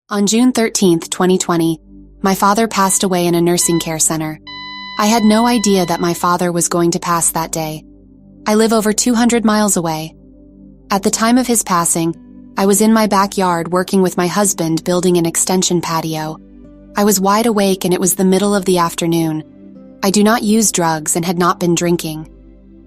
On June 13th, 2020, my father passed away in a nursing care center. I had no idea that my father was going to pass that day. I live over 200 miles away. At the time of his passing, I was in my backyard working with my husband building an extension patio. I was wide awake and it was the middle of the afternoon. I do not use drugs and had not been drinking.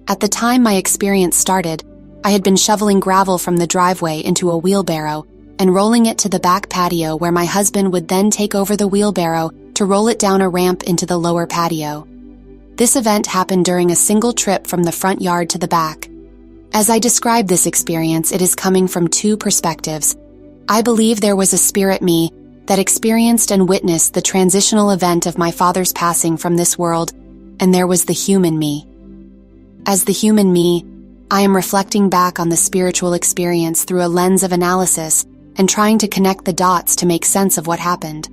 At the time my experience started, I had been shoveling gravel from the driveway into a wheelbarrow and rolling it to the back patio where my husband would then take over the wheelbarrow to roll it down a ramp into the lower patio. This event happened during a single trip from the front yard to the back. As I describe this experience, it is coming from two perspectives. I believe there was a spirit me that experienced and witnessed the transitional event of my father's passing from this world, and there was the human me. As the human me, I am reflecting back on the spiritual experience through a lens of analysis and trying to connect the dots to make sense of what happened.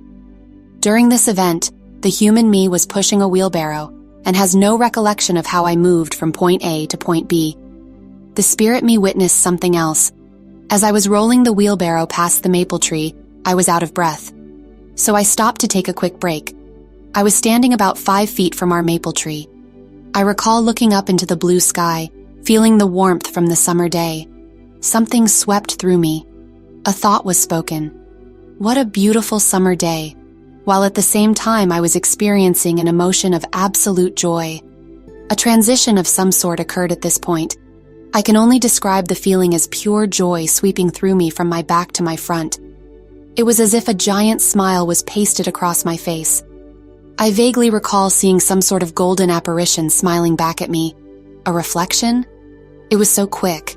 During this event, the human me was pushing a wheelbarrow and has no recollection of how I moved from point A to point B. The spirit me witnessed something else. As I was rolling the wheelbarrow past the maple tree, I was out of breath. So I stopped to take a quick break. I was standing about 5 feet from our maple tree. I recall looking up into the blue sky, feeling the warmth from the summer day. Something swept through me. A thought was spoken. What a beautiful summer day, while at the same time I was experiencing an emotion of absolute joy. A transition of some sort occurred at this point. I can only describe the feeling as pure joy sweeping through me from my back to my front. It was as if a giant smile was pasted across my face. I vaguely recall seeing some sort of golden apparition smiling back at me. A reflection? It was so quick.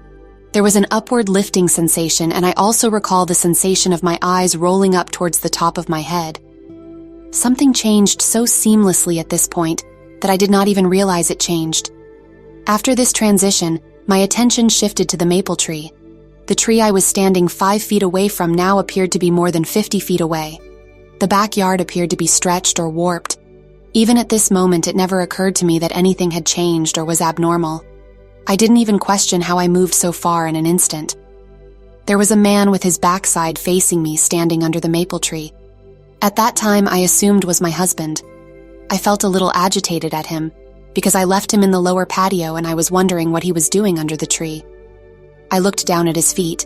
There was an upward lifting sensation, and I also recall the sensation of my eyes rolling up towards the top of my head. Something changed so seamlessly at this point that I did not even realize it changed. After this transition, my attention shifted to the maple tree. The tree I was standing 5 feet away from now appeared to be more than 50 feet away. The backyard appeared to be stretched or warped. Even at this moment, it never occurred to me that anything had changed or was abnormal. I didn't even question how I moved so far in an instant. There was a man with his backside facing me standing under the maple tree. At that time, I assumed was my husband. I felt a little agitated at him because I left him in the lower patio and I was wondering what he was doing under the tree. I looked down at his feet.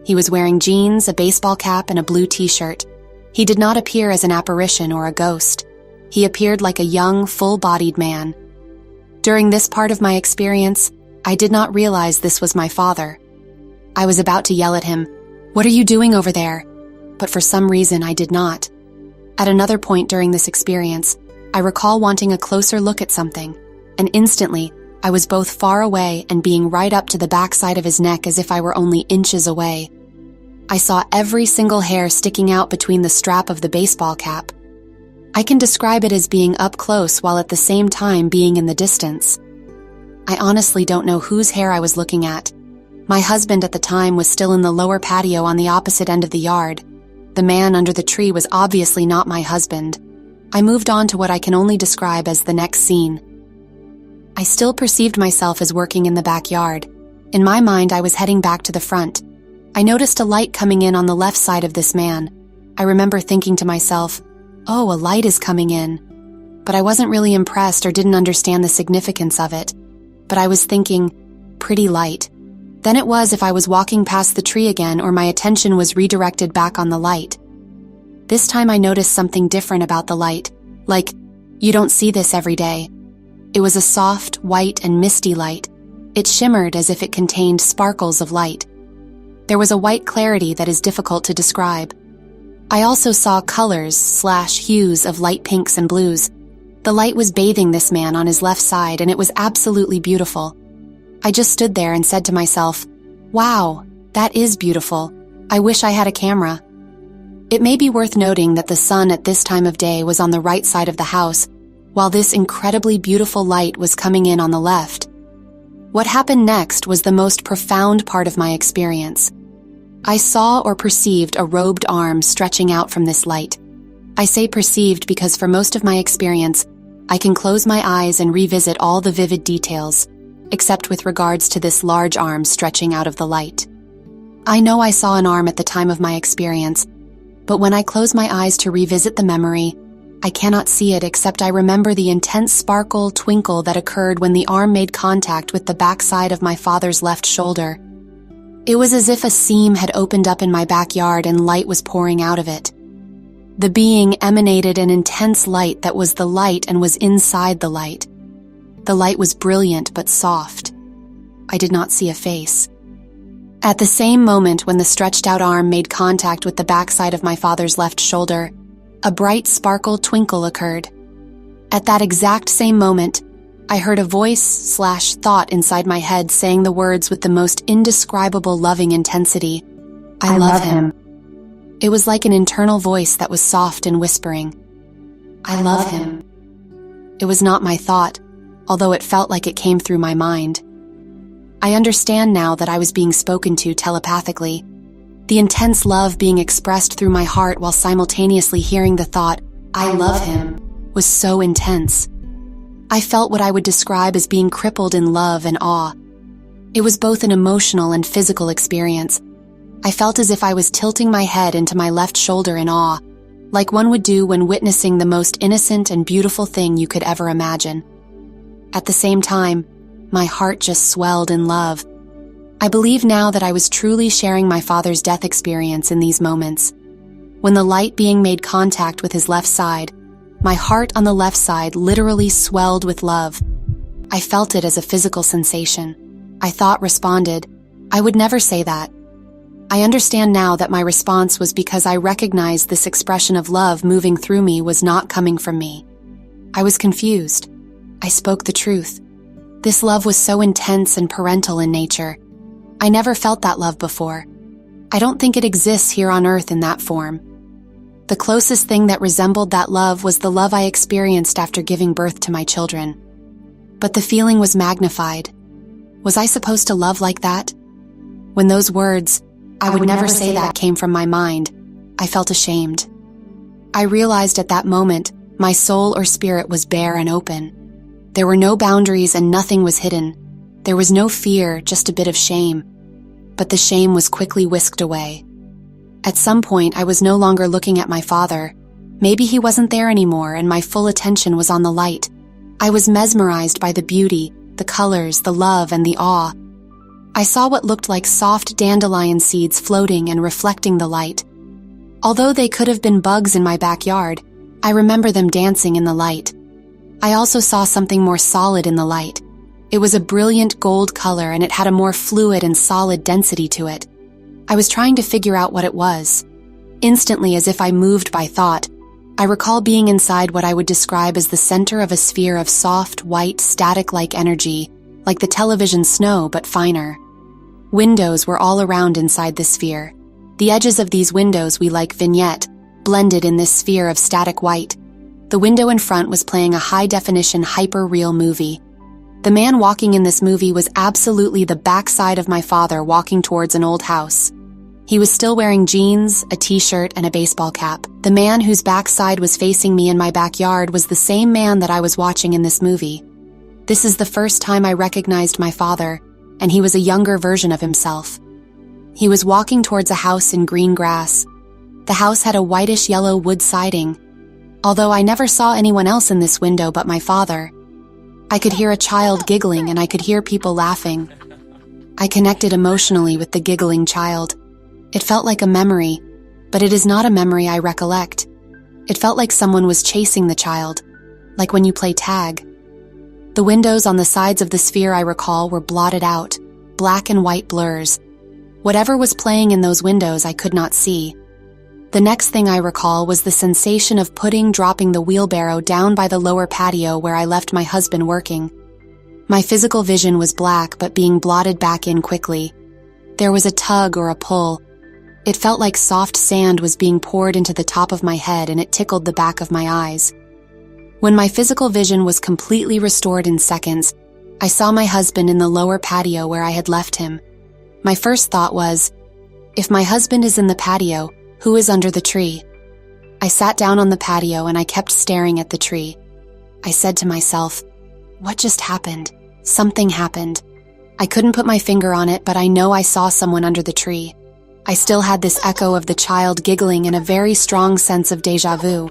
He was wearing jeans, a baseball cap, and a blue t-shirt. He did not appear as an apparition or a ghost. He appeared like a young, full-bodied man. During this part of my experience, I did not realize this was my father. I was about to yell at him, "What are you doing over there?" But for some reason, I did not. At another point during this experience, I recall wanting a closer look at something, and instantly, I was both far away and being right up to the backside of his neck as if I were only inches away. I saw every single hair sticking out between the strap of the baseball cap. I can describe it as being up close while at the same time being in the distance. I honestly don't know whose hair I was looking at. My husband at the time was still in the lower patio on the opposite end of the yard. The man under the tree was obviously not my husband. I moved on to what I can only describe as the next scene. I still perceived myself as working in the backyard. In my mind, I was heading back to the front. I noticed a light coming in on the left side of this man. I remember thinking to myself, "Oh, a light is coming in." But I wasn't really impressed or didn't understand the significance of it. But I was thinking, pretty light. Then it was if I was walking past the tree again or my attention was redirected back on the light. This time I noticed something different about the light, like, you don't see this every day. It was a soft, white, and misty light. It shimmered as if it contained sparkles of light. There was a white clarity that is difficult to describe. I also saw colors/hues of light pinks and blues. The light was bathing this man on his left side, and it was absolutely beautiful. I just stood there and said to myself, "Wow, that is beautiful. I wish I had a camera." It may be worth noting that the sun at this time of day was on the right side of the house, while this incredibly beautiful light was coming in on the left. What happened next was the most profound part of my experience. I saw or perceived a robed arm stretching out from this light. I say perceived because for most of my experience, I can close my eyes and revisit all the vivid details, except with regards to this large arm stretching out of the light. I know I saw an arm at the time of my experience, But when I close my eyes to revisit the memory, I cannot see it except I remember the intense sparkle, twinkle that occurred when the arm made contact with the backside of my father's left shoulder. It was as if a seam had opened up in my backyard and light was pouring out of it. The being emanated an intense light that was the light and was inside the light. The light was brilliant but soft. I did not see a face. At the same moment when the stretched out arm made contact with the backside of my father's left shoulder, a bright sparkle twinkle occurred. At that exact same moment, I heard a voice/thought inside my head saying the words with the most indescribable loving intensity. I love him. It was like an internal voice that was soft and whispering. I love him. It was not my thought, although it felt like it came through my mind. I understand now that I was being spoken to telepathically, the intense love being expressed through my heart while simultaneously hearing the thought, I love him, was so intense. I felt what I would describe as being crippled in love and awe. It was both an emotional and physical experience. I felt as if I was tilting my head into my left shoulder in awe, like one would do when witnessing the most innocent and beautiful thing you could ever imagine. At the same time, my heart just swelled in love. I believe now that I was truly sharing my father's death experience in these moments. When the light being made contact with his left side, my heart on the left side literally swelled with love. I felt it as a physical sensation. I thought responded, I would never say that. I understand now that my response was because I recognized this expression of love moving through me was not coming from me. I was confused. I spoke the truth. This love was so intense and parental in nature. I never felt that love before. I don't think it exists here on earth in that form. The closest thing that resembled that love was the love I experienced after giving birth to my children. But the feeling was magnified. Was I supposed to love like that? When those words, I would never say that, came from my mind, I felt ashamed. I realized at that moment my soul or spirit was bare and open. There were no boundaries and nothing was hidden. There was no fear, just a bit of shame. But the shame was quickly whisked away. At some point, I was no longer looking at my father. Maybe he wasn't there anymore and my full attention was on the light. I was mesmerized by the beauty, the colors, the love, and the awe. I saw what looked like soft dandelion seeds floating and reflecting the light. Although they could have been bugs in my backyard, I remember them dancing in the light. I also saw something more solid in the light. It was a brilliant gold color and it had a more fluid and solid density to it. I was trying to figure out what it was. Instantly, as if I moved by thought, I recall being inside what I would describe as the center of a sphere of soft, white, static-like energy, like the television snow but finer. Windows were all around inside the sphere. The edges of these windows we like vignette, blended in this sphere of static white. The window in front was playing a high-definition, hyper-real movie. The man walking in this movie was absolutely the backside of my father walking towards an old house. He was still wearing jeans, a t-shirt, and a baseball cap. The man whose backside was facing me in my backyard was the same man that I was watching in this movie. This is the first time I recognized my father, and he was a younger version of himself. He was walking towards a house in green grass. The house had a whitish-yellow wood siding. Although I never saw anyone else in this window but my father. I could hear a child giggling and I could hear people laughing. I connected emotionally with the giggling child. It felt like a memory, but it is not a memory I recollect. It felt like someone was chasing the child, like when you play tag. The windows on the sides of the sphere I recall were blotted out, black and white blurs. Whatever was playing in those windows I could not see. The next thing I recall was the sensation of dropping the wheelbarrow down by the lower patio where I left my husband working. My physical vision was black but being blotted back in quickly. There was a tug or a pull. It felt like soft sand was being poured into the top of my head and it tickled the back of my eyes. When my physical vision was completely restored in seconds, I saw my husband in the lower patio where I had left him. My first thought was, if my husband is in the patio, who is under the tree? I sat down on the patio and I kept staring at the tree. I said to myself, what just happened? Something happened. I couldn't put my finger on it, but I know I saw someone under the tree. I still had this echo of the child giggling and a very strong sense of déjà vu.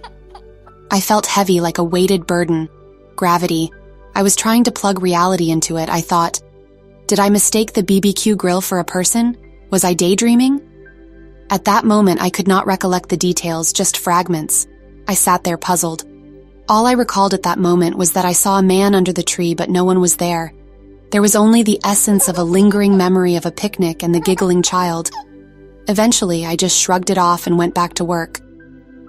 I felt heavy like a weighted burden. Gravity. I was trying to plug reality into it, I thought. Did I mistake the BBQ grill for a person? Was I daydreaming? At that moment, I could not recollect the details, just fragments. I sat there puzzled. All I recalled at that moment was that I saw a man under the tree, but no one was there. There was only the essence of a lingering memory of a picnic and the giggling child. Eventually, I just shrugged it off and went back to work.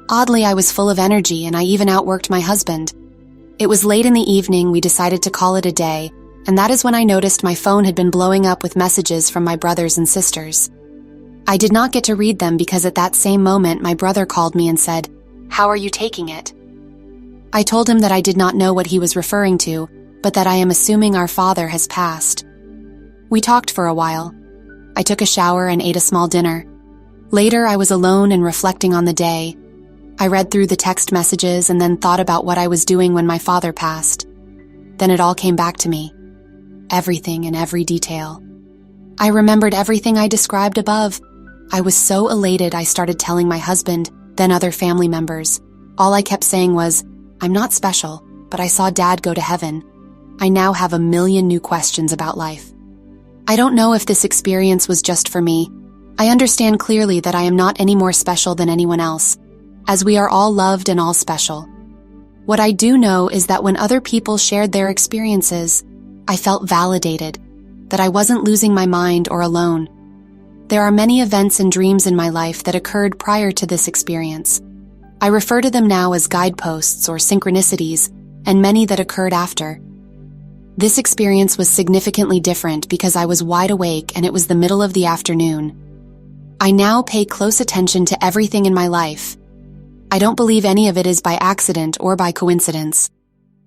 Oddly, I was full of energy, and I even outworked my husband. It was late in the evening, we decided to call it a day, and that is when I noticed my phone had been blowing up with messages from my brothers and sisters. I did not get to read them because at that same moment my brother called me and said, "How are you taking it?" I told him that I did not know what he was referring to, but that I am assuming our father has passed. We talked for a while. I took a shower and ate a small dinner. Later, I was alone and reflecting on the day. I read through the text messages and then thought about what I was doing when my father passed. Then it all came back to me. Everything in every detail. I remembered everything I described above. I was so elated I started telling my husband, then other family members. All I kept saying was, "I'm not special, but I saw Dad go to heaven." I now have a million new questions about life. I don't know if this experience was just for me. I understand clearly that I am not any more special than anyone else, as we are all loved and all special. What I do know is that when other people shared their experiences, I felt validated, that I wasn't losing my mind or alone. There are many events and dreams in my life that occurred prior to this experience. I refer to them now as guideposts or synchronicities, and many that occurred after. This experience was significantly different because I was wide awake and it was the middle of the afternoon. I now pay close attention to everything in my life. I don't believe any of it is by accident or by coincidence.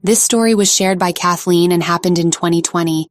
This story was shared by Kathleen and happened in 2020.